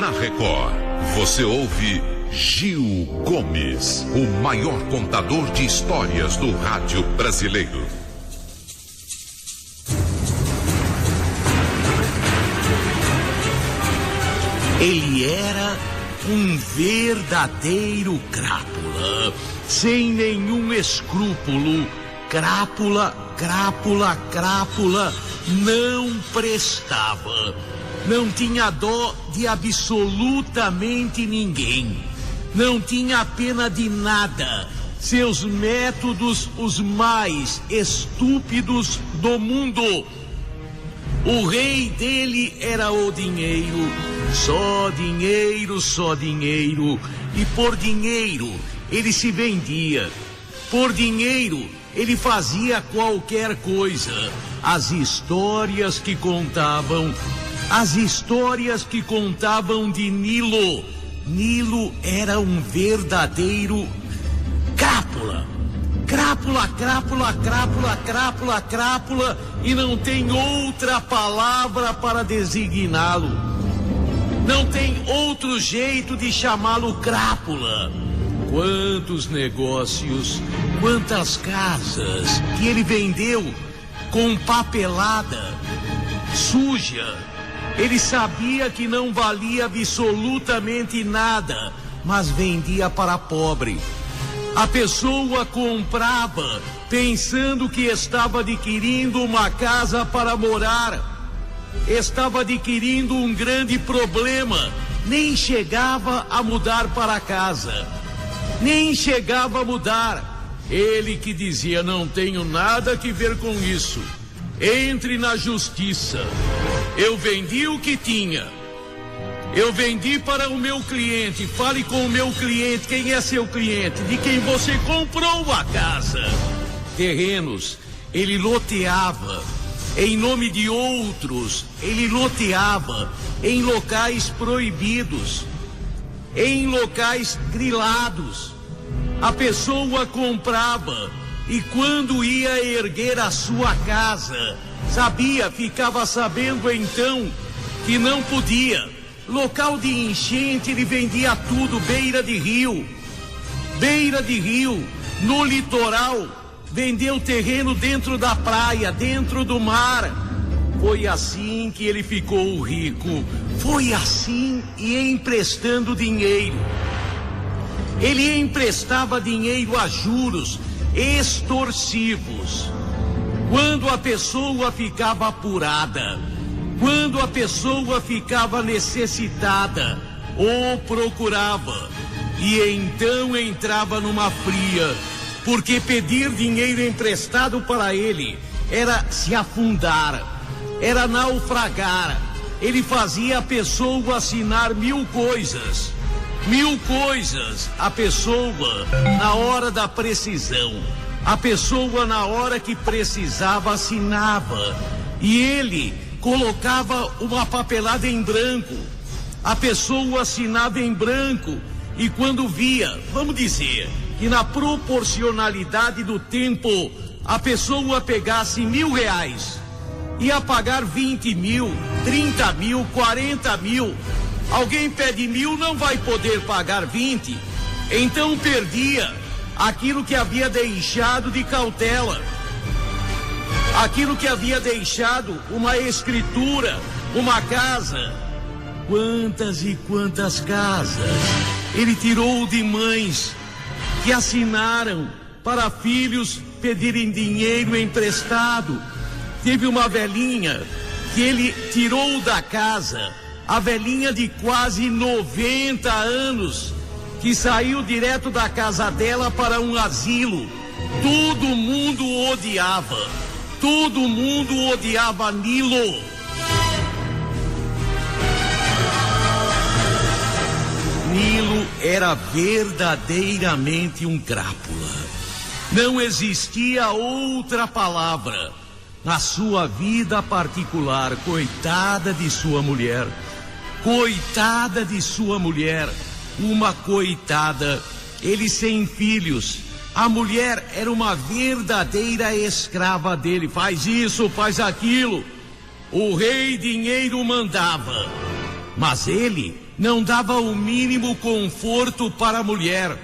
Na Record, você ouve Gil Gomes, o maior contador de histórias do rádio brasileiro. Ele era um verdadeiro crápula, sem nenhum escrúpulo. Crápula, crápula, crápula, não prestava. Não tinha dó de absolutamente ninguém. Não tinha pena de nada. Seus métodos os mais estúpidos do mundo. O rei dele era o dinheiro. Só dinheiro, só dinheiro. E por dinheiro ele se vendia. Por dinheiro ele fazia qualquer coisa. As histórias que contavam de Nilo. Nilo era um verdadeiro crápula. Crápula, crápula, crápula, crápula, crápula, e não tem outra palavra para designá-lo. Não tem outro jeito de chamá-lo crápula. Quantos negócios, quantas casas que ele vendeu com papelada suja. Ele sabia que não valia absolutamente nada, mas vendia para pobre. A pessoa comprava pensando que estava adquirindo uma casa para morar. Estava adquirindo um grande problema. Nem chegava a mudar para casa. Nem chegava a mudar. Ele que dizia: não tenho nada que ver com isso. Entre na justiça. Eu vendi o que tinha. Eu vendi para o meu cliente. Fale com o meu cliente. Quem é seu cliente? De quem você comprou a casa. Terrenos. Ele loteava. Em nome de outros. Ele loteava. Em locais proibidos. Em locais grilados. A pessoa comprava. E quando ia erguer a sua casa, ficava sabendo então que não podia. Local de enchente, ele vendia tudo, beira de rio, no litoral, vendeu terreno dentro da praia, dentro do mar. Foi assim que ele ficou rico, foi assim, e emprestando dinheiro. Ele emprestava dinheiro a juros extorsivos. Quando a pessoa ficava apurada, quando a pessoa ficava necessitada, ou procurava, e então entrava numa fria, porque pedir dinheiro emprestado para ele era se afundar, era naufragar. Ele fazia a pessoa assinar mil coisas, a pessoa na hora da precisão, a pessoa na hora que precisava assinava, e ele colocava uma papelada em branco, a pessoa assinava em branco, e quando via, vamos dizer, que na proporcionalidade do tempo, a pessoa pegasse R$1.000, ia pagar 20 mil, 30 mil, 40 mil, alguém pede 1.000, não vai poder pagar 20, então perdia aquilo que havia deixado de cautela, aquilo que havia deixado uma escritura, uma casa. Quantas e quantas casas ele tirou de mães que assinaram para filhos pedirem dinheiro emprestado. Teve uma velhinha que ele tirou da casa, a velhinha de quase 90 anos, que saiu direto da casa dela para um asilo. Todo mundo odiava Nilo. Nilo era verdadeiramente um crápula. Não existia outra palavra. Na sua vida particular, coitada de sua mulher, uma coitada, ele sem filhos. A mulher era uma verdadeira escrava dele, faz isso, faz aquilo. O rei dinheiro mandava. Mas ele não dava o mínimo conforto para a mulher.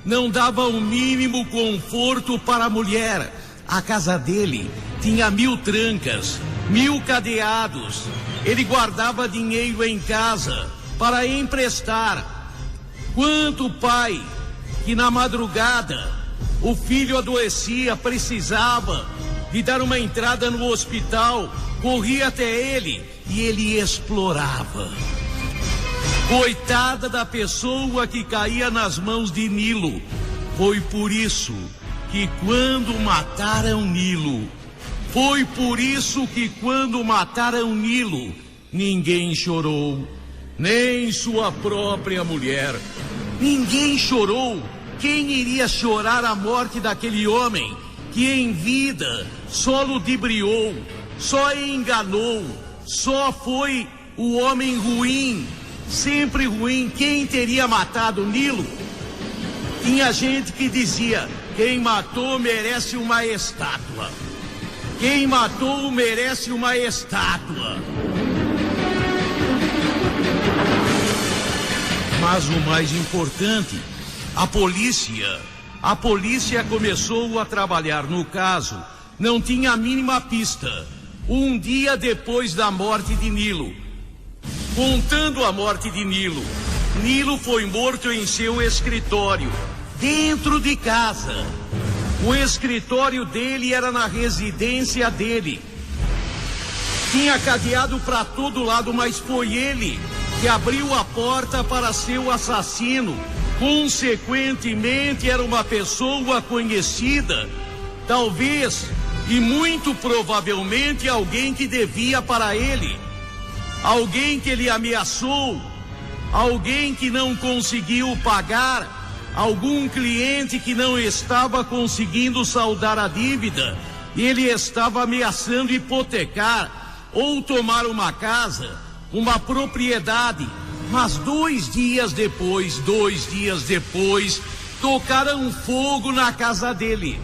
Não dava o mínimo conforto para a mulher. A casa dele tinha 1000 trancas, 1000 cadeados. Ele guardava dinheiro em casa para emprestar. Quanto pai que na madrugada o filho adoecia, precisava de dar uma entrada no hospital, corria até ele e ele explorava. Coitada da pessoa que caía nas mãos de Nilo. Foi por isso que quando mataram Nilo, ninguém chorou, nem sua própria mulher. Ninguém chorou. Quem iria chorar a morte daquele homem que em vida só ludibriou, só enganou, só foi o homem ruim, sempre ruim? Quem teria matado Nilo? Tinha gente que dizia: quem matou merece uma estátua. Quem matou merece uma estátua. Mas o mais importante, a polícia começou a trabalhar no caso. Não tinha a mínima pista. Um dia depois da morte de Nilo, contando a morte de Nilo, Nilo foi morto em seu escritório, dentro de casa. O escritório dele era na residência dele. Tinha cadeado para todo lado, mas foi ele que abriu a porta para seu assassino. Consequentemente, era uma pessoa conhecida, talvez e muito provavelmente alguém que devia para ele, alguém que ele ameaçou, alguém que não conseguiu pagar, algum cliente que não estava conseguindo saldar a dívida e ele estava ameaçando hipotecar ou tomar uma casa, uma propriedade. Mas 2 dias depois, tocaram fogo na casa dele.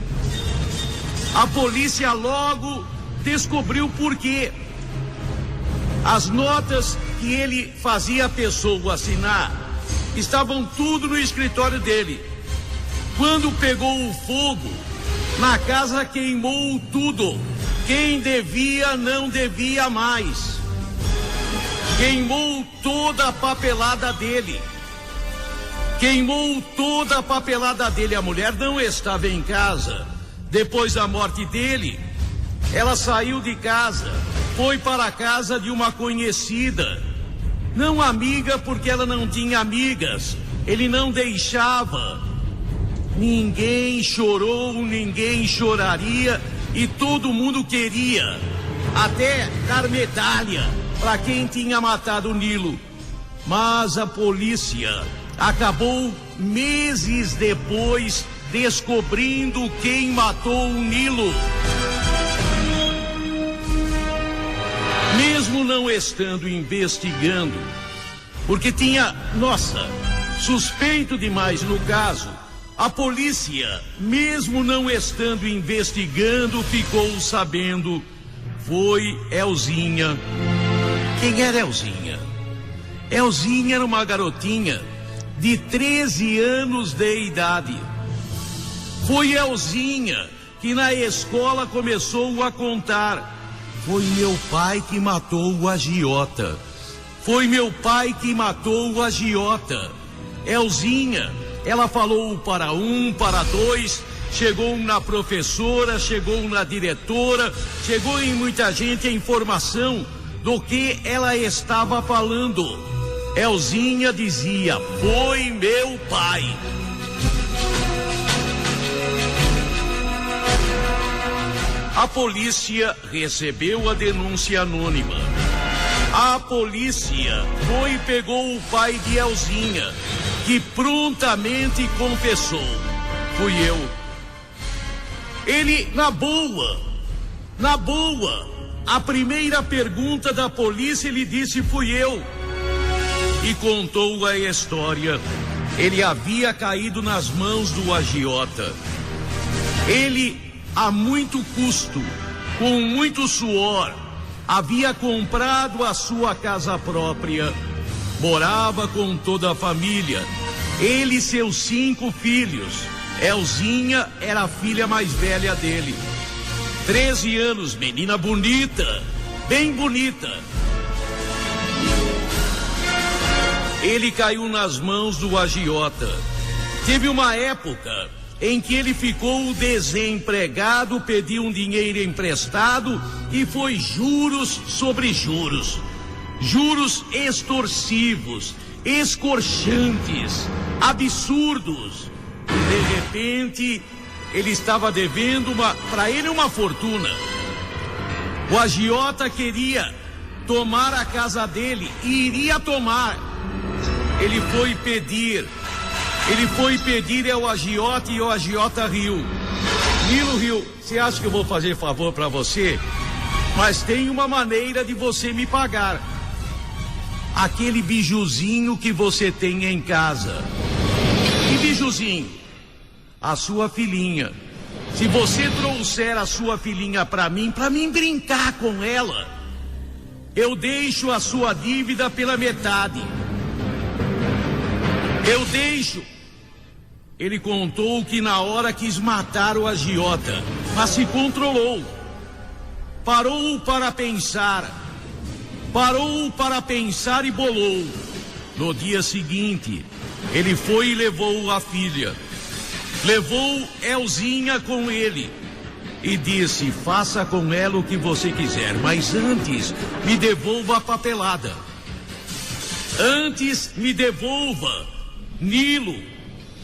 A polícia logo descobriu por quê. As notas que ele fazia a pessoa assinar estavam tudo no escritório dele. Quando pegou o fogo, na casa queimou tudo. Quem devia não devia mais. Queimou toda a papelada dele. A mulher não estava em casa. Depois da morte dele, ela saiu de casa, foi para a casa de uma conhecida. Não amiga, porque ela não tinha amigas. Ele não deixava. Ninguém chorou, ninguém choraria e todo mundo queria até dar medalha para quem tinha matado Nilo. Mas a polícia acabou meses depois descobrindo quem matou o Nilo. Mesmo não estando investigando, porque tinha, suspeito demais no caso, a polícia, mesmo não estando investigando, ficou sabendo. Foi Elzinha. Quem era Elzinha? Elzinha era uma garotinha de 13 anos de idade. Foi Elzinha que na escola começou a contar: foi meu pai que matou o agiota. Foi meu pai que matou o agiota. Elzinha, ela falou para um, para dois, chegou na professora, chegou na diretora, chegou em muita gente a informação do que ela estava falando. Elzinha dizia: foi meu pai. A polícia recebeu a denúncia anônima. A polícia foi e pegou o pai de Elzinha, que prontamente confessou: fui eu. Ele, na boa, a primeira pergunta da polícia, ele disse: fui eu. E contou a história. Ele havia caído nas mãos do agiota. Ele, a muito custo, com muito suor, havia comprado a sua casa própria, Morava com toda a família. Ele e seus 5 filhos. Elzinha era a filha mais velha dele. 13 anos, menina bonita, bem bonita. Ele caiu nas mãos do agiota. Teve uma época em que ele ficou desempregado, pediu um dinheiro emprestado e foi juros sobre juros. Juros extorsivos, escorchantes, absurdos. De repente, ele estava devendo para ele uma fortuna. O agiota queria tomar a casa dele e iria tomar. Ele foi pedir ao agiota e o agiota riu. Nilo riu. Você acha que eu vou fazer favor para você? Mas tem uma maneira de você me pagar. Aquele bijuzinho que você tem em casa. Que bijuzinho? A sua filhinha. Se você trouxer a sua filhinha para mim brincar com ela, eu deixo a sua dívida pela metade. Eu deixo. Ele contou que na hora quis matar o agiota, mas se controlou. Parou para pensar e bolou. No dia seguinte, ele foi e levou a filha. Levou Elzinha com ele e disse: faça com ela o que você quiser, mas antes me devolva a papelada. Antes me devolva. Nilo,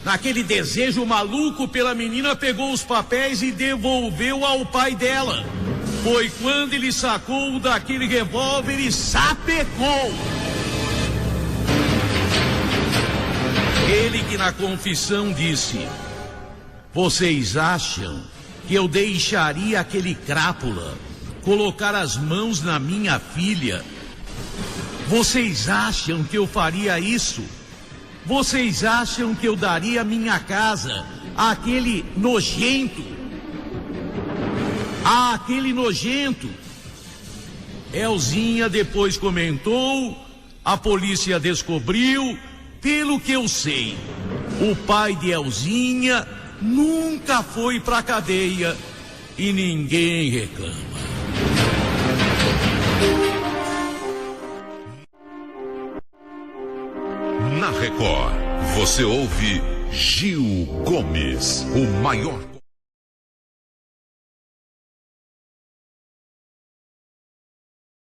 naquele desejo maluco pela menina, pegou os papéis e devolveu ao pai dela. Foi quando ele sacou daquele revólver e sapecou. Ele que na confissão disse: vocês acham que eu deixaria aquele crápula colocar as mãos na minha filha? Vocês acham que eu faria isso? Vocês acham que eu daria minha casa àquele nojento? Àquele nojento? Elzinha depois comentou, a polícia descobriu, pelo que eu sei, o pai de Elzinha nunca foi pra cadeia e ninguém reclama. Na Record, você ouve Gil Gomes, o maior